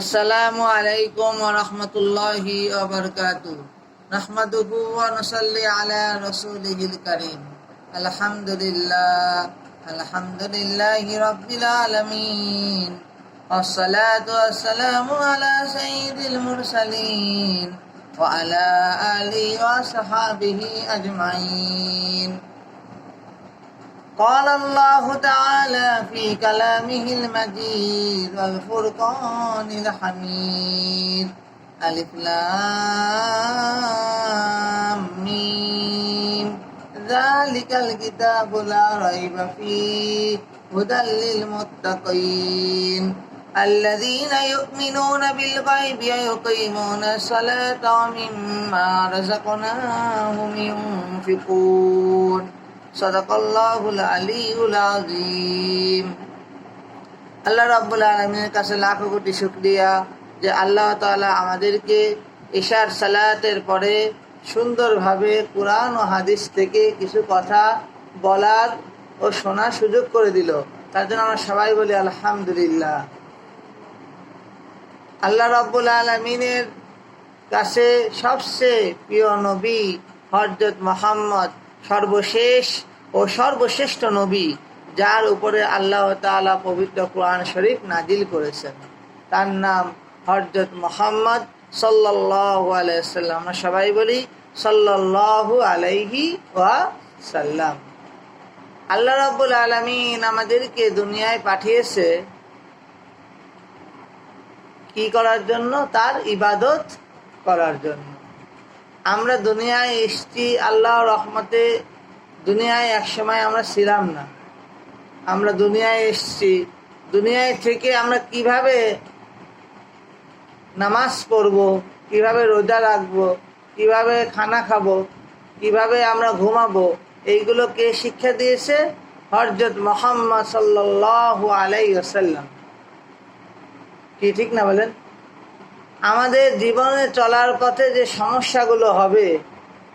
আসসালামু আলাইকুম ওয়া রাহমাতুল্লাহি ওয়া বারাকাতুহু। নাহমাদুহু ওয়া নুসাল্লি আলা রাসূলিহিল কারীম। আলহামদুলিল্লাহি রাব্বিল আলামিন। ওয়াসসালাতু ওয়াসসালামু আলা সাইয়্যিদিল মুরসালিন ওয়া আলা আলিহি ওয়া সাহবিহি আজমাইন। قال الله تعالى في كلامه المجيد والفرقان الحميد ألف لام ميم ذلك الكتاب لا ريب فيه هدى للمتقين الذين يؤمنون بالغيب ويقيمون الصلاة ومما رزقناهم ينفقون সদাকাল্লাহুল আলিয়্যুল আযীম। আল্লাহ রাব্বুল আলামিনের কাছে লাখো কোটি শুকরিয়া যে আল্লাহ তাআলা আমাদেরকে ইশার সালাতের পরে সুন্দরভাবে কুরআন ও হাদিস থেকে কিছু কথা বলার ও শোনার সুযোগ করে দিল। তার জন্য আমরা সবাই বলি আলহামদুলিল্লাহ। আল্লাহ রাব্বুল আলামিনের কাছে সবচেয়ে প্রিয় নবী হযরত মুহাম্মদ সর্বশেষ ও সর্বশ্রেষ্ঠ নবী, যার উপরে আল্লাহ তাআলা পবিত্র কোরআন শরীফ নাজিল করেছেন, তার নাম হযরত মুহাম্মদ সাল্লাল্লাহু আলাইহি ওয়াসাল্লাম। আমরা সবাই বলি সাল্লাল্লাহু আলাইহি ওয়াসাল্লাম। আল্লাহ রাব্বুল আলামিন আমাদেরকে দুনিয়ায় পাঠিয়েছে কি করার জন্য? তার ইবাদত করার জন্য। আমরা দুনিয়ায় এসেছি আল্লাহর রহমতে। দুনিয়ায় একসময় আমরা ছিলাম না। আমরা দুনিয়ায় এসেছি, দুনিয়ায় থেকে আমরা কিভাবে নামাজ পড়ব, কিভাবে রোজা রাখবো, কিভাবে খানা খাবো, কিভাবে আমরা ঘুমাবো, এইগুলোকে শিক্ষা দিয়েছে হযরত মুহাম্মদ সাল্লাল্লাহু আলাইহি ওয়াসাল্লাম। কি ঠিক না বলেন? আমাদের জীবনে চলার পথে যে সমস্যাগুলো হবে,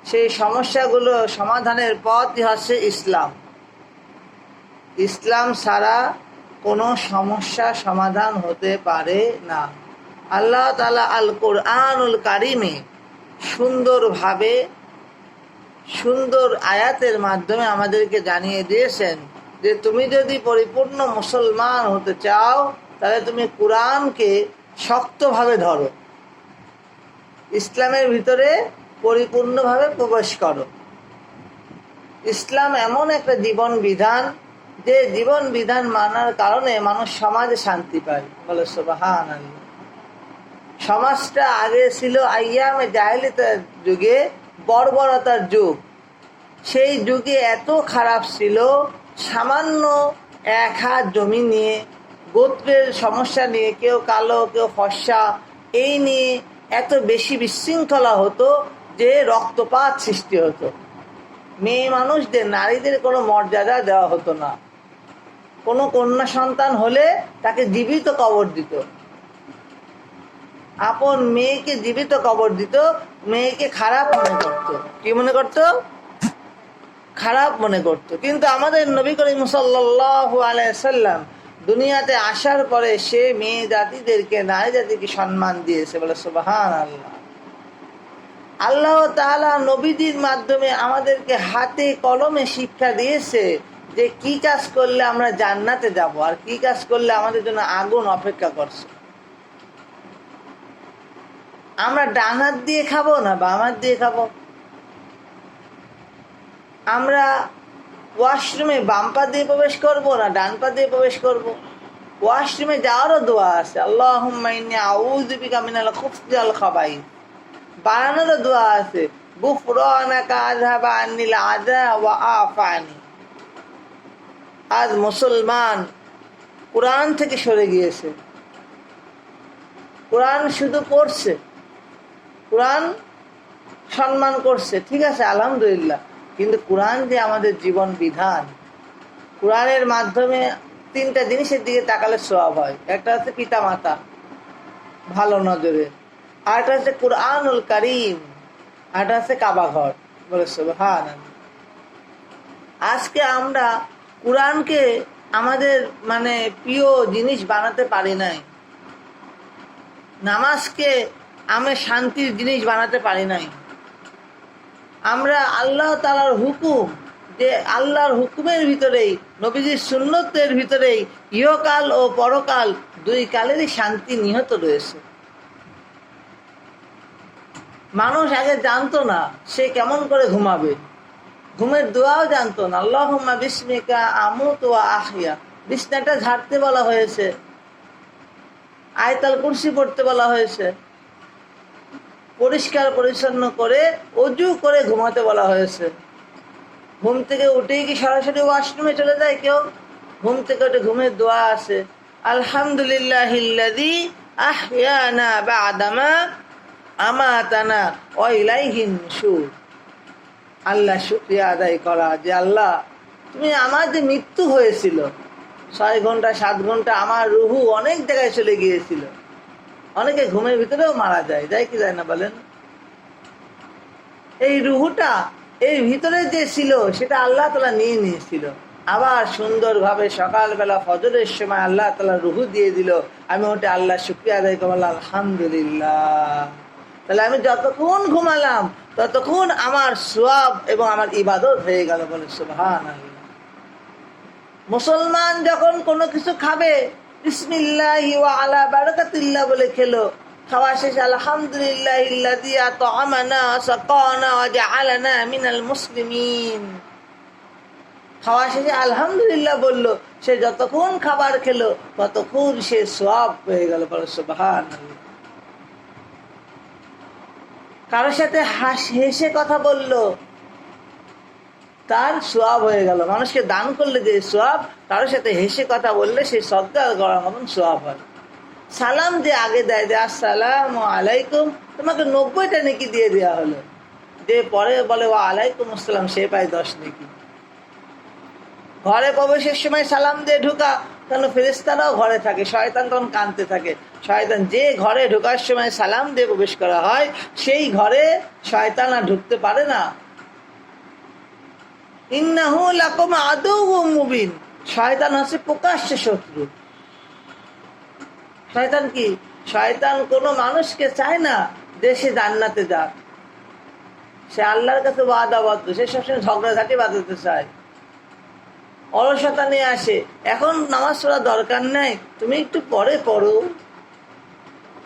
সেই সমস্যাগুলো সমাধানের পথই হচ্ছে ইসলাম। ইসলাম ছাড়া কোনো সমস্যা সমাধান হতে পারে না। আল্লাহ তাআলা আল কোরআনুল কারিমে সুন্দরভাবে সুন্দর আয়াতের মাধ্যমে আমাদেরকে জানিয়ে দিয়েছেন যে তুমি যদি পরিপূর্ণ মুসলমান হতে চাও তাহলে তুমি কোরআনকে শক্তভাবে ধরো, ইসলামের ভিতরে পরিপূর্ণভাবে প্রবেশ করো। ইসলাম এমন একটা জীবন বিধান যে জীবন বিধান মানার কারণে মানুষ সমাজে শান্তি পায়। বলে সুবহানাল্লাহ। সমাজটা আগে ছিল আইয়ামে জাহেলিয়াতের যুগে, বর্বরতার যুগ। সেই যুগে এত খারাপ ছিল, সামান্য এক হাত জমি নিয়ে, গোত্রের সমস্যা নিয়ে, কেউ কালো কেউ ফর্সা, এই নিয়ে এত বেশি বিশৃঙ্খলা হতো যে রক্তপাত সৃষ্টি হতো। মেয়ে মানুষদের, নারীদের কোনো মর্যাদা দেওয়া হতো না। কোনো কন্যা সন্তান হলে তাকে জীবিত কবর দিত। আপন মেয়েকে জীবিত কবর দিত, মেয়েকে খারাপ মনে করত। কি মনে করত? খারাপ মনে করত। কিন্তু আমাদের নবী করিম সাল্লাল্লাহু আলাইহি ওয়াসাল্লাম দুনিয়াতে আসার পরে সে মেয়ে জাতিদেরকে, নারী জাতিকে সম্মান দিয়েছে। বলে সুবহানাল্লাহ। আল্লাহ তাআলা নবীদের মাধ্যমে আমাদেরকে হাতে কলমে শিক্ষা দিয়েছে যে কি কাজ করলে আমরা জান্নাতে যাব আর কি কাজ করলে আমাদের জন্য আগুন অপেক্ষা করছে। আমরা ডান হাত দিয়ে খাবো না বাম হাত দিয়ে খাবো? আমরা ওয়াশরুমে বাম পা দিয়ে প্রবেশ করবো না ডান পা দিয়ে প্রবেশ করবো? ওয়াশরুমে যাওয়ারও দোয়া আছে, আল্লাহুম্মা ইন্নী আউযু বিকা মিনাল খুবুসি ওয়াল খাবাইস। বানানোরও দোয়া আছে, গুফরানাকা আযহাবা আন্নিল আযা ওয়া আফানি। আজ মুসলমান কোরআন থেকে সরে গিয়েছে। কোরআন শুধু পড়ছে, কোরআন সম্মান করছে, ঠিক আছে আলহামদুলিল্লাহ, কিন্তু কোরআন যে আমাদের জীবন বিধান, কোরআনের মাধ্যমে তিনটা জিনিসের দিকে তাকালে সওয়াব হয়। একটা হচ্ছে পিতা মাতা ভালো নজরে, আরেকটা হচ্ছে কোরআনুল কারীম, আরেকটা হচ্ছে কাবা ঘর। বলে সুবহানাল্লাহ। আজকে আমরা কোরআনকে আমাদের প্রিয় জিনিস বানাতে পারি নাই। নামাজকে আমি শান্তির জিনিস বানাতে পারি নাই। আমরা আল্লাহ তাআলার হুকুম, যে আল্লাহর হুকুমের ভিতরেই, নবীজির সুন্নতের ভিতরেই ইহকাল ও পরকাল দুই কালেরই শান্তি নিহত রয়েছে। মানুষ আগে জানতো না সে কেমন করে ঘুমাবে, ঘুমের দোয়াও জানতো না। আল্লাহুম্মা বিসমিকা আমুতু ওয়া আহইয়া, বিছনাটা ঝাড়তে বলা হয়েছে, আয়াতুল কুরসি পড়তে বলা হয়েছে, পরিষ্কার পরিচ্ছন্ন করে অজু করে ঘুমাতে বলা হয়েছে। ঘুম থেকে উঠেই কি সরাসরি ওয়াশরুমে চলে যায় কেউ? ঘুম থেকে উঠে ঘুমের দোয়া আছে, আলহামদুলিল্লাহিল্লাযী আহইয়ানা বা'দামা আমাতানা ওয়া ইলাইহিন নুশুর। আল্লাহ শুকরিয়া আদায় করা যে আল্লাহ তুমি, আমার যে মৃত্যু হয়েছিল 6 ঘন্টা 7 ঘন্টা, আমার রুহু অনেক জায়গায় চলে গিয়েছিল। অনেকে ঘুমের ভিতরেও মারা যায়, যায় কি যায় না বলেন? এই রুহুটা এই ভিতরে যে ছিল সেটা আল্লাহ তাআলা নিয়ে নিয়েছিল। আবার সুন্দরভাবে সকালবেলা ফজরের সময় আল্লাহ তাআলা রুহু দিয়ে দিল। আমি ওটা আল্লাহ শুকরিয়া আদায় করলাম, আলহামদুলিল্লাহ। তাহলে আমি যতক্ষণ ঘুমালাম ততক্ষণ আমার সওয়াব এবং আমার ইবাদত হয়ে গেল। বলে সুবহানাল্লাহ। মুসলমান যখন কোনো কিছু খাবে, বিসমিল্লাহি ওয়া আলা বারাকাতিল্লাহ বলে খেলো, খাওয়া শেষে আলহামদুলিল্লাহিল্লাযী আত'আমানা সাকানা ওয়া জাআলানা মিনাল মুসলিমিন, খাওয়া শেষে আলহামদুলিল্লাহ বললো, সে যতক্ষণ খাবার খেলো ততক্ষণ সে সওয়াব পেয়ে গেল। বলে সুবহানাল্লাহ। কারোর সাথে হেসে কথা বললো, তার সওয়াব হয়ে গেল। মানুষকে দান করলে যে সওয়াব, কারোর সাথে হেসে কথা বললে সেই সদকা করা মতন সওয়াব হয়। সালাম যে আগে দেয় যে আসসালামু আলাইকুম, তোমাকে 90টা নেকি দিয়ে দেওয়া হলো। যে পরে বলে ওয়া আলাইকুম আসসালাম, সে পায় 10 নেকি। ঘরে প্রবেশের সময় সালাম দিয়ে ঢুকা, কেন ফেরেশতারাও ঘরে থাকে, শয়তান তখন কাঁদতে থাকে। শয়তান যে ঘরে ঢোকার সময় সালাম দিয়ে প্রবেশ করা হয়, সেই ঘরে শয়তান আর ঢুকতে পারে না। ইন্নাহু লাকুম আদুউম মুবিন, শয়তান হচ্ছে প্রকাশ্য শত্রু। শয়তান কি? শয়তান কোনো মানুষকে চায় না যে সে জান্নাতে যাক। সে আল্লাহর কাছে ওয়াদাবদ্ধ, সে সবসময় ঝগড়াঝাটি বাঁধাতে চায়, অলসতা নিয়ে আসে। এখন নামাজ পড়া দরকার নাই, তুমি একটু পরে পড়ো।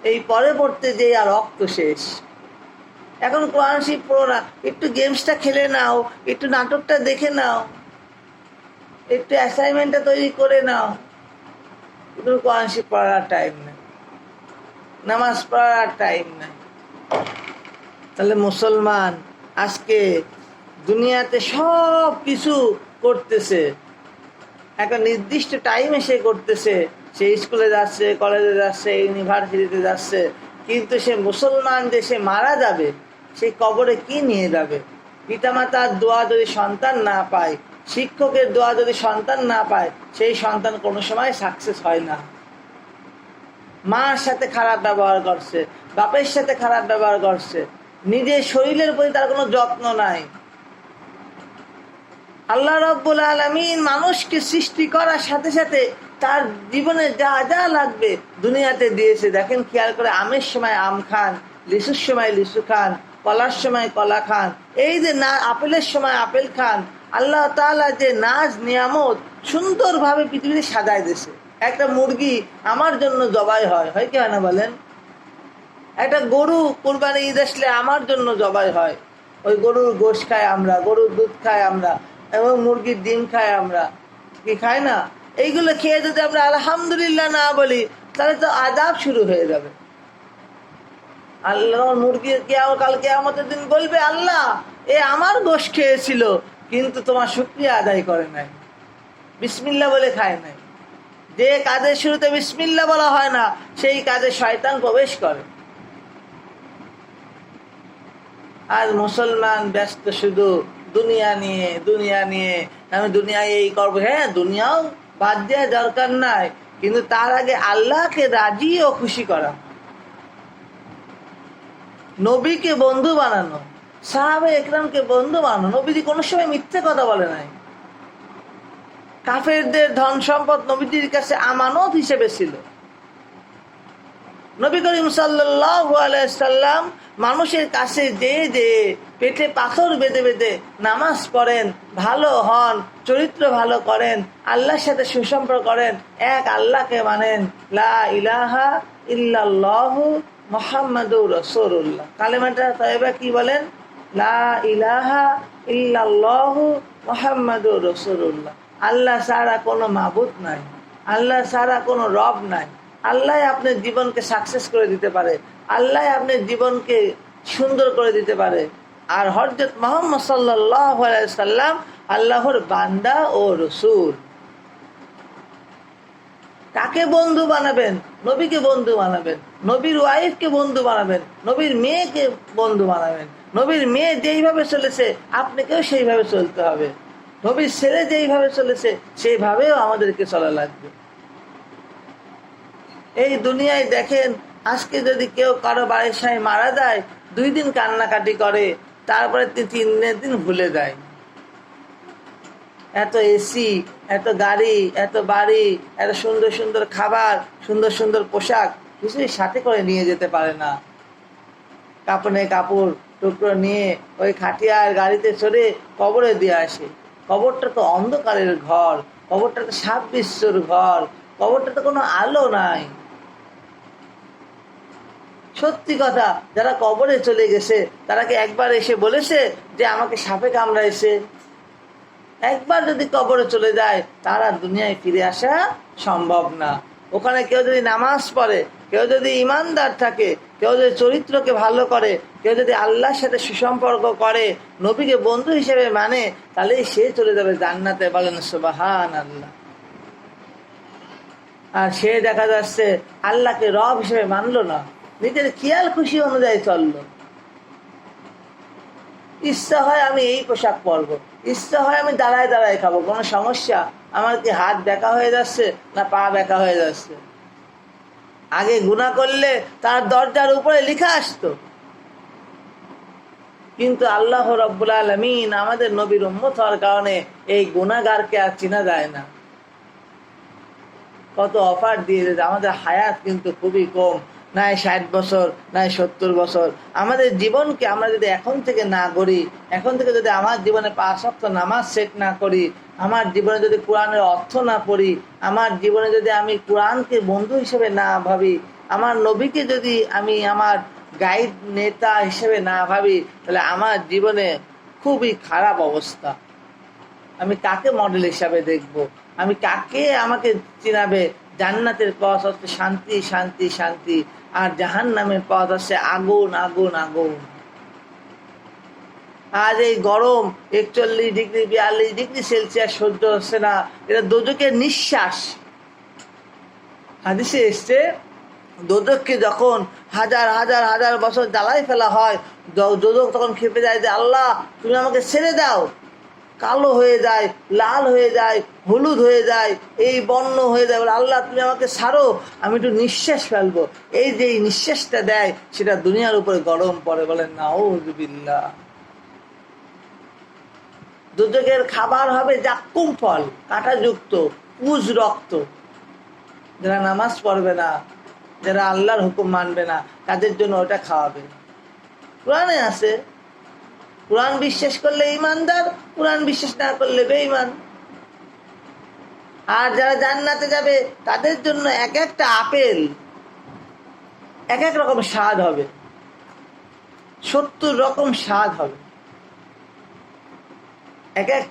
এই পরে পড়তে যে আর রক্ত শেষ। এখন কোরআন শরীফ পড়ো না, একটু গেমসটা খেলে নাও, একটু নাটকটা দেখে নাও, একটু অ্যাসাইনমেন্টটা তৈরি করে নাও। কিন্তু কোরআন শরীফ পড়ার টাইম নেই, নামাজ পড়ার টাইম নেই। তাহলে মুসলমান আজকে দুনিয়াতে সব কিছু করতেছে, একটা নির্দিষ্ট টাইমে সে করতেছে। সে স্কুলে যাচ্ছে, কলেজে যাচ্ছে, ইউনিভার্সিটিতে যাচ্ছে, কিন্তু সে মুসলমান যে সে মারা যাবে, সেই কবরে কি নিয়ে যাবে? পিতামাতার দোয়া যদি সন্তান না পায়, শিক্ষকের দোয়া যদি সন্তান না পায়, সেই সন্তান কোনো সময় সাকসেস হয় না। মার সাথে খারাপ ব্যবহার করছে, বাপের সাথে খারাপ ব্যবহার করছে, নিজের শরীরের প্রতি তার কোনো যত্ন নাই। আল্লাহ রাব্বুল আলামিন মানুষকে সৃষ্টি করার সাথে সাথে তার জীবনে যা যা লাগবে দুনিয়াতে দিয়েছে। দেখেন খেয়াল করে, আমের সময় আম খান, লিচুর সময় লিচু খান, কলার সময় কলা খান, এই যে না আপেলের সময় আপেল খান। আল্লাহ তাআলা যে নাজ নিয়ামত সুন্দরভাবে পৃথিবীতে সাজায় দিয়েছে। একটা মুরগি আমার জন্য জবাই হয়, হয় কি হয় না বলেন? একটা গরু কুরবানি ঈদ আসলে আমার জন্য জবাই হয়। ওই গরুর গোশ খাই আমরা, গরুর দুধ খাই আমরা, এবং মুরগির ডিম খাই আমরা, কি খাই না? এইগুলো খেয়ে যদি আমরা আলহামদুলিল্লাহ না বলি, তাহলে তো আযাব শুরু হয়ে যাবে। আল্লাহ মুরগির কাল কিয়ামতের দিন বলবে, আল্লাহ এ আমার গোশ খেয়েছিল, কিন্তু তোমার শুকরিয়া আদায় করে নাই, বিসমিল্লাহ বলে খায় নাই। যে কাজের শুরুতে বিসমিল্লাহ বলা হয় না, সেই কাজে শয়তান প্রবেশ করে। আর মুসলমান ব্যস্ত শুধু দুনিয়া নিয়ে, দুনিয়া নিয়ে। আমি দুনিয়ায় এই করবো, হ্যাঁ দুনিয়াও বাদ দেওয়া দরকার নাই, কিন্তু তার আগে আল্লাহকে রাজি ও খুশি করা, নবীকে বন্ধু বানানো, সাহাবে একরামকে বন্ধু বানানো। নবীজি কোনো সময় মিথ্যে কথা বলে নাই। কাফেরদের ধন সম্পদ নবীজির কাছে আমানত হিসেবে ছিল। নবী করিম সাল্লাল্লাহু আলাইহি সাল্লাম মানুষের কাছে যে পেটে পাথর বেঁধে বেঁধে নামাজ পড়েন, ভালো হন, চরিত্র ভালো করেন, আল্লাহর সাথে সুসম্পর্ক করেন, এক আল্লাহকে মানেন, লা ইলাহা ইল্লাল্লাহু মুহাম্মাদুর রাসূলুল্লাহ। কালেমাটা তয়বা কি বলেন? লা ইলাহা ইল্লাল্লাহু মুহাম্মাদুর রাসূলুল্লাহ। আল্লাহ ছাড়া কোনো মাবুদ নাই, আল্লাহ ছাড়া কোনো রব নাই। আল্লাহ আপনার জীবনকে সাকসেস করে দিতে পারে, আল্লাহ আপনার জীবনকে সুন্দর করে দিতে পারে। আর হযরত মুহাম্মদ সাল্লাল্লাহু আলাইহি সাল্লাম আল্লাহর বান্দা ও রাসূল। কাকে বন্ধু বানাবেন? নবীকে বন্ধু বানাবেন, নবীর ওয়াইফকে বন্ধু বানাবেন, নবীর মেয়েকে বন্ধু বানাবেন। নবীর মেয়ে যেইভাবে চলেছে আপনাকেও সেইভাবে চলতে হবে, নবীর ছেলে যেইভাবে চলেছে সেইভাবেও আমাদেরকে চলা লাগবে। এই দুনিয়ায় দেখেন, আজকে যদি কেউ কারো বাড়ির সামনে মারা যায়, 2 দিন কান্নাকাটি করে, তারপরে 3 দিন ভুলে যায়। এত এসি, এত গাড়ি, এত বাড়ি, এত সুন্দর সুন্দর খাবার, সুন্দর সুন্দর পোশাক কিছুই সাথে করে নিয়ে যেতে পারে না। কাপড়ে কাপড় টুকরো নিয়ে ওই খাটিয়ার গাড়িতে চড়ে কবরে দিয়ে আসে। কবরটা তো অন্ধকারের ঘর, কবরটা তো সাপ বিশ্বর ঘর, কবরটা তো কোনো আলো নাই। সত্যি কথা, যারা কবরে চলে গেছে তারা কি একবার এসে বলেছে যে আমাকে সাপে কামড়াইছে? একবার যদি কবরে চলে যায় তারা দুনিয়ায় ফিরে আসা সম্ভব না। ওখানে কেউ যদি নামাজ পড়ে, কেউ যদি ইমানদার থাকে, কেউ যদি চরিত্রকে ভালো করে, কেউ যদি আল্লাহর সাথে সুসম্পর্ক করে, নবীকে বন্ধু হিসেবে মানে, তাহলে সে চলে যাবে জান্নাতে। বলেন সুবহানাল্লাহ। আর সে দেখা যাচ্ছে আল্লাহকে রব হিসেবে মানলো না, নিজের খেয়াল খুশি অনুযায়ী চললো। ইচ্ছা হয় আমি এই পোশাক পরবো, ইচ্ছা হয় আমি দাঁড়ায় দাঁড়ায় খাবো, কোনো সমস্যা? আমার কি হাত বেঁকা হয়ে যাচ্ছে না পা বেঁকা হয়ে যাচ্ছে? আগে গুনাহ করলে তার দরজার উপরে লেখা আসতো, কিন্তু আল্লাহ রাব্বুল আলামিন আমাদের নবীর উম্মত হওয়ার কারণে এই গুনাহগারকে আর চেনা যায় না। কত অফার দিয়ে দিয়েছে। আমাদের হায়াত কিন্তু খুবই কম, নাই 60 বছর, নাই 70 বছর। আমাদের জীবনকে আমরা যদি এখন থেকে না করি, এখন থেকে যদি আমার জীবনে 5 ওয়াক্ত নামাজ সেট না করি, আমার জীবনে যদি কোরআনের অর্থ না পড়ি, আমার জীবনে যদি আমি কোরআনকে বন্ধু হিসেবে না ভাবি, আমার নবীকে যদি আমি আমার গাইড নেতা হিসেবে না ভাবি, তাহলে আমার জীবনে খুবই খারাপ অবস্থা। আমি কাকে মডেল হিসাবে দেখব? আমি কাকে আমাকে চিনাবে? জান্নাতের পথ হচ্ছে শান্তি শান্তি শান্তি, আর জাহান্নামের পথ হচ্ছে আগুন আগুন আগুন। আজ এই গরম 41 ডিগ্রি 42 ডিগ্রি সেলসিয়াস সহ্য হচ্ছে না, এটা দোজকের নিঃশ্বাস। হাদিসে এসছে, দোজককে যখন হাজার হাজার হাজার বছর জ্বালাই ফেলা হয়, দোজক তখন খেপে যায় যে আল্লাহ তুমি আমাকে ছেড়ে দাও। কালো হয়ে যায়, লাল হয়ে যায়, হলুদ হয়ে যায়, এই বর্ণ হয়ে যায়, বলে আল্লাহ তুমি আমাকে ছাড়ো, আমি একটু নিঃশ্বাস ফেলবো। এই যে নিঃশ্বাসটা দেয় সেটা দুনিয়ার উপরে গরম পড়ে। বলেন নাউযুবিল্লাহ। দোজকের খাবার হবে জাক্কুম ফল, কাঁটাযুক্ত, পুজ রক্ত। যারা নামাজ পড়বে না, যারা আল্লাহর হুকুম মানবে না, তাদের জন্য ওটা খাওয়াবে। কোরআনে আছে, কোরআন বিশ্বাস করলে ইমানদার, কোরআন বিশ্বাস না করলে বেঈমান। আর যারা জান্নাতে যাবে তাদের জন্য এক একটা আপেল এক এক রকম স্বাদ হবে, 70 রকম স্বাদ হবে, এক এক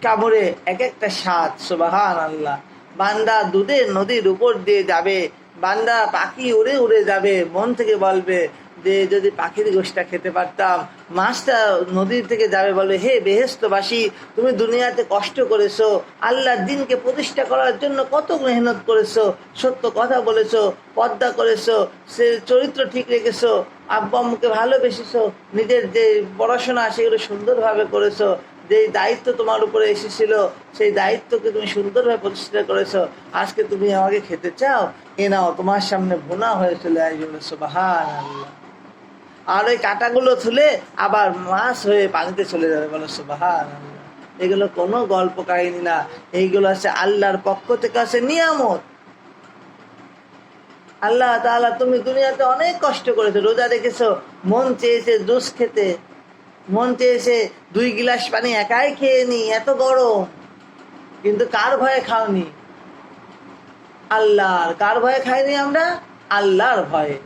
কামড়ে এক একটা স্বাদ। সুবহানাল্লাহ। বান্দা দুধের নদীর উপর দিয়ে যাবে, বান্দা পাখি উড়ে উড়ে যাবে, মন থেকে বলবে যে যদি পাখির গোশটা খেতে পারতাম। মাছটা নদীর থেকে যাবে, বলবে হে বেহেশতবাসী, তুমি দুনিয়াতে কষ্ট করেছো, আল্লাহর দ্বীনকে প্রতিষ্ঠা করার জন্য কত মেহনত করেছো, সত্য কথা বলেছো, পর্দা করেছো, সে চরিত্র ঠিক রেখেছো, আব্বা আম্মুকে ভালোবেসেছো, নিজের যে পড়াশোনা সেগুলো সুন্দরভাবে করেছো, যেই দায়িত্ব তোমার উপরে এসেছিল সেই দায়িত্বকে তুমি সুন্দরভাবে প্রতিষ্ঠা করেছো। আজকে তুমি আমাকে খেতে চাও, এ নাও তোমার সামনে ভুনা হয়ে চলে আসবে। সুবহানাল্লাহ। আর ওই কাঁটাগুলো তুলে আবার মাছ হয়ে পানিতে চলে যাবে। বলো সুবহানাল্লাহ। এগুলো কোনো গল্প কাহিনী না, এইগুলো আছে আল্লাহর পক্ষ থেকে আছে নিয়ামত। আল্লাহ তাআলা তুমি দুনিয়াতে অনেক কষ্ট করেছো, রোজা রেখেছো, মন চেয়েছে জুস খেতে, মন চেয়েছে 2 গ্লাস পানি একাই খেয়ে নি, এত গরম, কিন্তু কার ভয়ে খাওনি? আল্লাহর। কার ভয়ে খাইনি আমরা? আল্লাহর ভয়ে।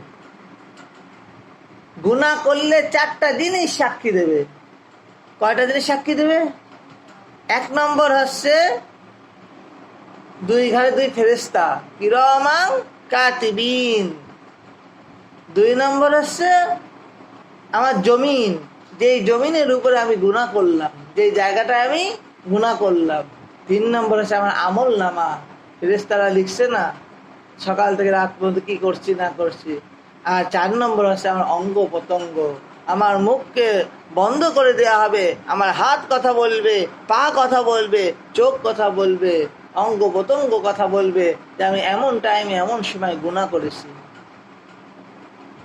গুনাহ করলে 4টা জিনিস সাক্ষী দেবে। কয়টা জিনিস সাক্ষী দেবে? 1 নম্বর হচ্ছে 2 ঘাড়ে 2 ফেরেশতা, কিরামান কাতিবিন। 2 নম্বর হচ্ছে আমার জমিন, যেই জমিনের উপরে আমি গুনাহ করলাম, যেই জায়গাটায় আমি গুনাহ করলাম। 3 নম্বর হচ্ছে আমার আমল নামা, ফেরেশতারা লিখছে না সকাল থেকে রাত পর্যন্ত কি করছি না করছি। আর 4 নম্বর হচ্ছে আমার অঙ্গ প্রত্যঙ্গ, আমার মুখকে বন্ধ করে দেয়া হবে, আমার হাত কথা বলবে, পা কথা বলবে, চোখ কথা বলবে, অঙ্গ প্রত্যঙ্গ কথা বলবে যে আমি এমন টাইমে এমন সময় গুনাহ করেছি।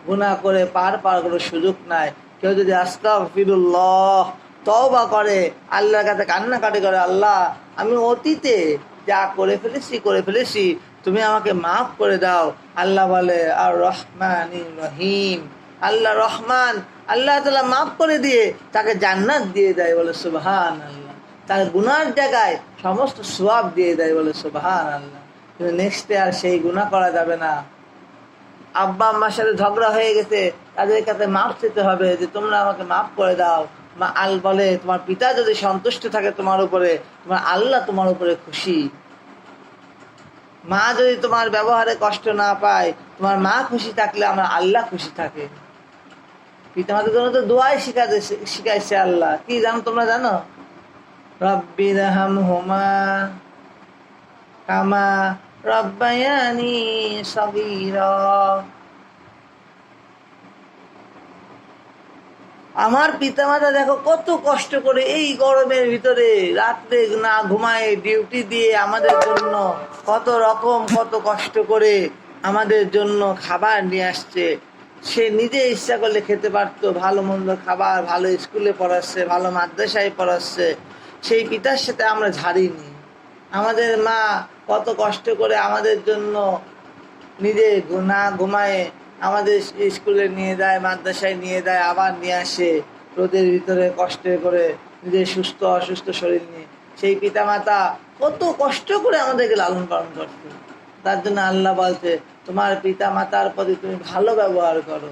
গুনাহ করে পার কোনো সুযোগ নাই। কেউ যদি আস্তাগফিরুল্লাহ তওবা করে, আল্লাহর কাছে কান্নাকাটি করে, আল্লাহ আমি অতীতে যা করে ফেলেছি তুমি আমাকে মাফ করে দাও। আল্লাহ বলে আর রহমানির রহিম, আল্লাহ রহমান, আল্লাহ তাআলা মাফ করে দিয়ে তাকে জান্নাত দিয়ে দেয়, বলে সুবহানাল্লাহ। তার গুনার জায়গায় সমস্ত সওয়াব দিয়ে দেয়, বলে সুবহানাল্লাহ। কিন্তু নেক্সটে আর সেই গুনাহ করা যাবে না। আব্বা আম্মার সাথে ঝগড়া হয়ে গেছে, তাদের কাছে মাফ চেতে হবে যে তোমরা আমাকে মাফ করে দাও। মা আল বলে তোমার পিতা যদি সন্তুষ্ট থাকে তোমার উপরে, তোমার আল্লাহ তোমার উপরে খুশি। মা যদি তোমার ব্যবহারে কষ্ট না পায়, তোমার মা খুশি থাকলে আমার আল্লাহ খুশি থাকে। পিতা মাতার জন্য তো দোয়াই শিখাইছে আল্লাহ। কি জানো তোমরা? জানো রব্বিরহামহুমা কামা রব্বায়ানি সগীরা। আমার পিতামাতা দেখো কত কষ্ট করে এই গরমের ভিতরে রাত্রে না ঘুমায় ডিউটি দিয়ে আমাদের জন্য কত কষ্ট করে আমাদের জন্য খাবার নিয়ে আসছে। সে নিজে ইচ্ছা করলে খেতে পারতো, ভালো মন্দ খাবার, ভালো স্কুলে পড়াচ্ছে, ভালো মাদ্রাসায় পড়াচ্ছে, সেই পিতার সাথে আমরা ঝাড়িনি। আমাদের মা কত কষ্ট করে আমাদের জন্য নিজে না ঘুমায় আমাদের স্কুলে নিয়ে যায়, মাদ্রাসায় নিয়ে যায়, আবার নিয়ে আসে রোদের ভিতরে কষ্টে করে নিজের সুস্থ অসুস্থ শরীর নিয়ে। সেই পিতামাতা কত কষ্ট করে আমাদেরকে লালন পালন করছে। তার জন্য আল্লাহ বলছে তোমার পিতা মাতার প্রতি তুমি ভালো ব্যবহার করো,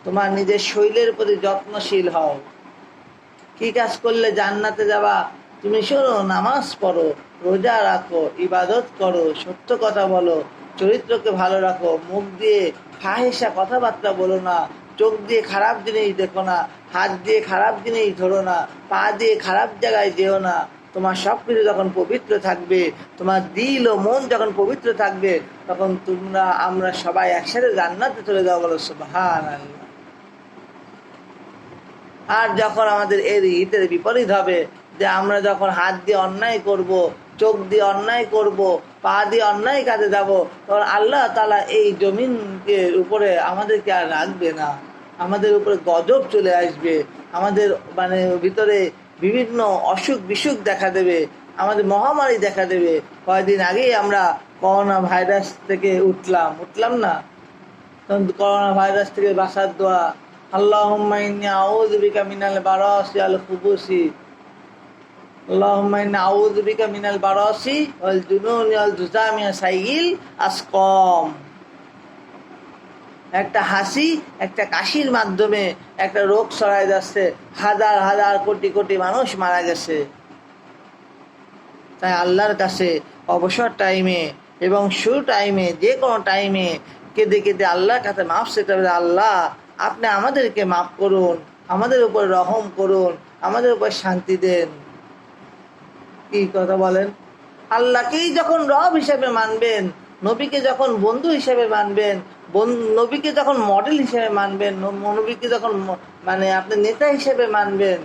তোমার নিজের শরীরের প্রতি যত্নশীল হও। কি কাজ করলে জান্নাতে যাবা? তুমি শোনো, নামাজ পড়ো, রোজা রাখো, ইবাদত করো, সত্য কথা বলো, চরিত্রকে ভালো রাখো, মুখ দিয়ে ফাহিশা কথাবার্তা বলো না, চোখ দিয়ে খারাপ জিনিস দেখো না, হাত দিয়ে খারাপ জিনিস ধরো না, পা দিয়ে খারাপ জায়গায় যেও না। তোমার সব কিছু যখন পবিত্র থাকবে, তোমার দিল ও মন যখন পবিত্র থাকবে, তখন আমরা সবাই একসাথে জান্নাতে চলে যাবো, বলো সুবহানাল্লাহ। আর যখন আমাদের এর হিতের বিপরীত হবে, যে আমরা যখন হাত দিয়ে অন্যায় করব, চোখ দিয়ে অন্যায় করব, পা দিয়ে অন্যায় কাজে যাব, তখন আল্লাহ তাআলা এই জমিনের উপরে আমাদেরকে আর রাখবে না। আমাদের উপরে গজব চলে আসবে, আমাদের ভিতরে বিভিন্ন অসুখ বিসুখ দেখা দেবে, আমাদের মহামারী দেখা দেবে। কয়েকদিন আগেই আমরা করোনা ভাইরাস থেকে উঠলাম না? তখন করোনা ভাইরাস থেকে বাঁচার দোয়া, আল্লাহুম্মা ইন্নী আউযু বিকা মিনাল বারাসি আল খুবুসি, আল্লাহুম্মা ইন্নী আউযু বিকা মিনাল বারাসি ওয়াল জুনুনি ওয়াল জুযামি সাইয়িল আসকাম। একটা হাসি, একটা কাশির মাধ্যমে একটা রোগ ছড়ায় যাচ্ছে, হাজার হাজার কোটি কোটি মানুষ মারা গেছে। তাই আল্লাহর কাছে অবসর টাইমে এবং শুরু টাইমে, যে কোনো টাইমে কেঁদে কেঁদে আল্লাহর কাছে মাফ চেতে হবে। আল্লাহ আপনি আমাদেরকে মাফ করুন, আমাদের উপর রহম করুন, আমাদের উপর শান্তি দেন। কি কথা বলেন? আল্লাহকেই যখন রব হিসেবে মানবেন, নবীকে যখন বন্ধু হিসেবে মানবেন, নবীকে যখন মডেল হিসেবে মানবেন, নবীকে যখন আপনি নেতা হিসেবে মানবেন,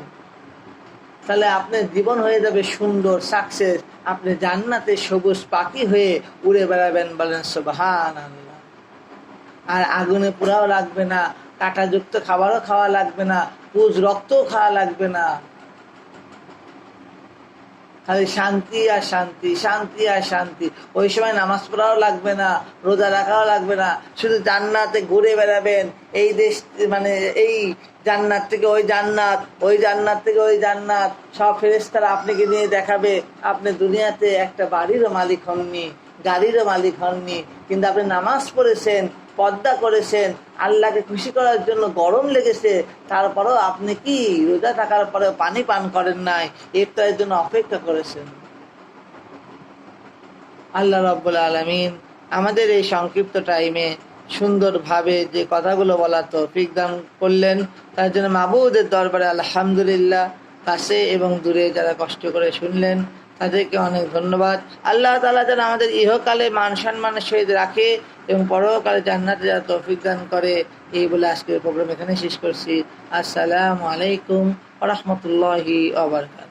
তাহলে আপনার জীবন হয়ে যাবে সুন্দর, সাকসেস। আপনি জান্নাতে সবুজ পাখি হয়ে উড়ে বেড়াবেন, বলেন সুবহানাল্লাহ। আর আগুনে পোড়াও লাগবে না, কাঁটাযুক্ত খাবারও খাওয়া লাগবে না, পুজ রক্তও খাওয়া লাগবে না। খালি শান্তি আর শান্তি, শান্তি আর শান্তি। ওই সময় নামাজ পড়াও লাগবে না, রোজা রাখাও লাগবে না, শুধু জান্নাতে ঘুরে বেড়াবেন। এই দেশ মানে এই জান্নাত থেকে ওই জান্নাত, ওই জান্নাত থেকে ওই জান্নাত, সব ফেরেশতারা আপনাকে নিয়ে দেখাবে। আপনি দুনিয়াতে একটা বাড়িরও মালিক হননি, গাড়িরও মালিক হননি, কিন্তু আপনি নামাজ পড়েছেন, পর্দা করেছেন, আল্লাহকে খুশি করার জন্য গরম লেগেছে, তারপরেও আপনি কি রোজা থাকার পরেও পানি পান করেন নাই, ইফতারের জন্য অপেক্ষা করেছেন। আল্লাহ রাব্বুল আলামিন আমাদের এই সংক্ষিপ্ত টাইমে সুন্দরভাবে যে কথাগুলো বলার তৌফিক দান করলেন, তার জন্য মাবুদের দরবারে আলহামদুলিল্লাহ। কাছে এবং দূরে যারা কষ্ট করে শুনলেন তাদেরকে অনেক ধন্যবাদ। আল্লাহ তাআলা যেন আমাদের ইহকালে মান সম্মানের সহিত রাখে এবং পরকালে জান্নাতে যারা তৌফিক দান করে। এই বলে আজকের প্রোগ্রাম এখানে শেষ করছি। আসসালামু আলাইকুম ওয়া রাহমাতুল্লাহি ওয়া বারাকাতুহু।